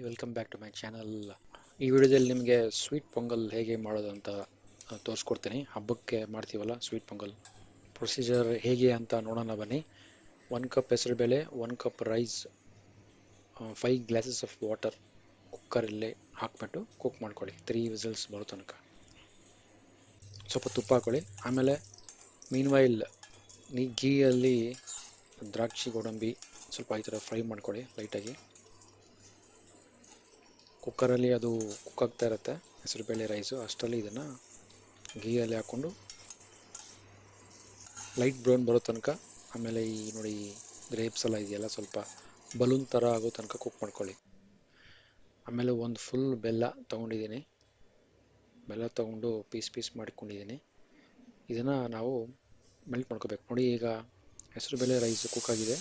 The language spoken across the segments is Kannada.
Welcome back to my channel. ಈ ವಿಡಿಯೋದಲ್ಲಿ ನಿಮಗೆ ಸ್ವೀಟ್ ಪೊಂಗಲ್ ಹೇಗೆ ಮಾಡೋದು ಅಂತ ತೋರಿಸ್ಕೊಡ್ತೀನಿ. ಹಬ್ಬಕ್ಕೆ ಮಾಡ್ತೀವಲ್ಲ ಸ್ವೀಟ್ ಪೊಂಗಲ್ ಪ್ರೊಸೀಜರ್ ಹೇಗೆ ಅಂತ ನೋಡೋಣ ಬನ್ನಿ. 1 ಕಪ್ ಹೆಸರುಬೇಳೆ, 1 cup rice, 5 glasses of water ಕುಕ್ಕರಲ್ಲಿ ಹಾಕ್ಬಿಟ್ಟು ಕುಕ್ ಮಾಡ್ಕೊಳ್ಳಿ. 3 ವಿಸಲ್ಸ್ ಬರೋ ತನಕ. ಸ್ವಲ್ಪ ತುಪ್ಪ ಹಾಕೊಳ್ಳಿ. ಆಮೇಲೆ ಮೀನ್ವೈಲ್ ಗೀಯಲ್ಲಿ ದ್ರಾಕ್ಷಿ ಗೋಡಂಬಿ ಸ್ವಲ್ಪ ಈ ಥರ ಫ್ರೈ ಮಾಡ್ಕೊಳ್ಳಿ ಲೈಟಾಗಿ. ಕುಕ್ಕರಲ್ಲಿ ಅದು ಕುಕ್ ಆಗ್ತಾ ಇರುತ್ತೆ ಹೆಸರುಬೇಳೆ ರೈಸು. ಅಷ್ಟರಲ್ಲಿ ಇದನ್ನು ಗೀಯಲ್ಲಿ ಹಾಕ್ಕೊಂಡು ಲೈಟ್ ಬ್ರೌನ್ ಬರೋ ತನಕ, ಆಮೇಲೆ ಈ ನೋಡಿ ಗ್ರೇಪ್ಸ್ ಎಲ್ಲ ಇದೆಯಲ್ಲ ಸ್ವಲ್ಪ ಬಲೂನ್ ಥರ ಆಗೋ ತನಕ ಕುಕ್ ಮಾಡ್ಕೊಳ್ಳಿ. ಆಮೇಲೆ ಒಂದು ಫುಲ್ ಬೆಲ್ಲ ತೊಗೊಂಡಿದ್ದೀನಿ. ಬೆಲ್ಲ ತೊಗೊಂಡು ಪೀಸ್ ಮಾಡ್ಕೊಂಡಿದ್ದೀನಿ. ಇದನ್ನು ನಾವು ಮೆಲ್ಟ್ ಮಾಡ್ಕೋಬೇಕು. ನೋಡಿ ಈಗ ಹೆಸರುಬೇಳೆ ರೈಸ್ ಕುಕ್ ಆಗಿದೆ.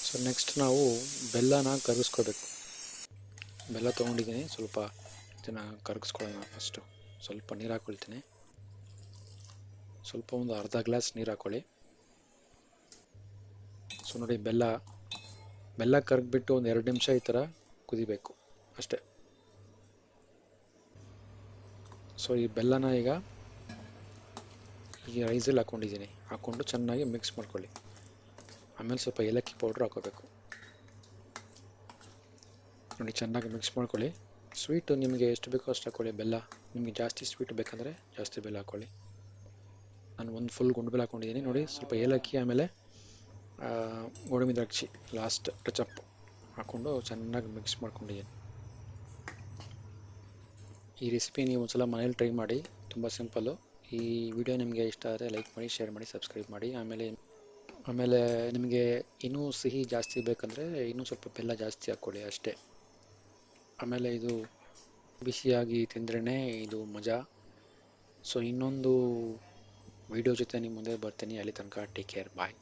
ಸೊ ನೆಕ್ಸ್ಟ್ ನಾವು ಬೆಲ್ಲನ ಕರಗಿಸ್ಕೋಬೇಕು. ಬೆಲ್ಲ ತೊಗೊಂಡಿದ್ದೀನಿ, ಸ್ವಲ್ಪ ಚೆನ್ನಾಗಿ ಕರಗಿಸ್ಕೊಳ್ಳೋಣ. ಫಸ್ಟು ಸ್ವಲ್ಪ ನೀರು ಹಾಕ್ಕೊಳ್ತೀನಿ. ಸ್ವಲ್ಪ ಒಂದು ಅರ್ಧ ಗ್ಲಾಸ್ ನೀರು ಹಾಕ್ಕೊಳ್ಳಿ. ಸೊ ನೋಡಿ ಬೆಲ್ಲ ಕರಗಿಬಿಟ್ಟು ಒಂದು 2 ನಿಮಿಷ ಈ ಥರ ಕುದಿಬೇಕು ಅಷ್ಟೇ. ಸೊ ಈ ಬೆಲ್ಲನ ಈಗ ಈ ರೈಸಲ್ಲಿ ಹಾಕ್ಕೊಂಡು ಚೆನ್ನಾಗಿ ಮಿಕ್ಸ್ ಮಾಡ್ಕೊಳ್ಳಿ. ಆಮೇಲೆ ಸ್ವಲ್ಪ ಏಲಕ್ಕಿ ಪೌಡ್ರ್ ಹಾಕೋಬೇಕು. ನೋಡಿ ಚೆನ್ನಾಗಿ ಮಿಕ್ಸ್ ಮಾಡ್ಕೊಳ್ಳಿ. ಸ್ವೀಟು ನಿಮಗೆ ಎಷ್ಟು ಬೇಕೋ ಅಷ್ಟು ಹಾಕ್ಕೊಳ್ಳಿ. ಬೆಲ್ಲ ನಿಮಗೆ ಜಾಸ್ತಿ ಸ್ವೀಟ್ ಬೇಕಂದರೆ ಜಾಸ್ತಿ ಬೆಲ್ಲ ಹಾಕ್ಕೊಳ್ಳಿ. ನಾನು ಒಂದು ಫುಲ್ ಗುಂಡು ಬೆಲ್ಲ ಹಾಕ್ಕೊಂಡಿದ್ದೀನಿ. ನೋಡಿ ಸ್ವಲ್ಪ ಏಲಕ್ಕಿ ಆಮೇಲೆ ಗೋಡಂಬಿ ದ್ರಾಕ್ಷಿ ಲಾಸ್ಟ್ ಟಚಪ್ ಹಾಕ್ಕೊಂಡು ಚೆನ್ನಾಗಿ ಮಿಕ್ಸ್ ಮಾಡ್ಕೊಂಡಿದ್ದೀನಿ. ಈ ರೆಸಿಪಿ ನೀವು ಒಂದ್ಸಲ ಮನೇಲಿ ಟ್ರೈ ಮಾಡಿ, ತುಂಬ ಸಿಂಪಲ್ಲು. ಈ ವಿಡಿಯೋ ನಿಮಗೆ ಇಷ್ಟ ಆದರೆ ಲೈಕ್ ಮಾಡಿ, ಶೇರ್ ಮಾಡಿ, ಸಬ್ಸ್ಕ್ರೈಬ್ ಮಾಡಿ. ಆಮೇಲೆ ನಿಮಗೆ ಇನ್ನೂ ಸಿಹಿ ಜಾಸ್ತಿ ಬೇಕಂದರೆ ಇನ್ನೂ ಸ್ವಲ್ಪ ಬೆಲ್ಲ ಜಾಸ್ತಿ ಹಾಕ್ಕೊಳ್ಳಿ ಅಷ್ಟೇ. ಆಮೇಲೆ ಇದು ಬಿಸಿಯಾಗಿ ತಿಂದ್ರೇ ಇದು ಮಜಾ. ಸೊ ಇನ್ನೊಂದು ವಿಡಿಯೋ ಜೊತೆ ನಿಮ್ಮ ಮುಂದೆ ಬರ್ತೀನಿ. ಅಲ್ಲಿ ತನಕ ಟೇಕ್ ಕೇರ್, ಬಾಯ್.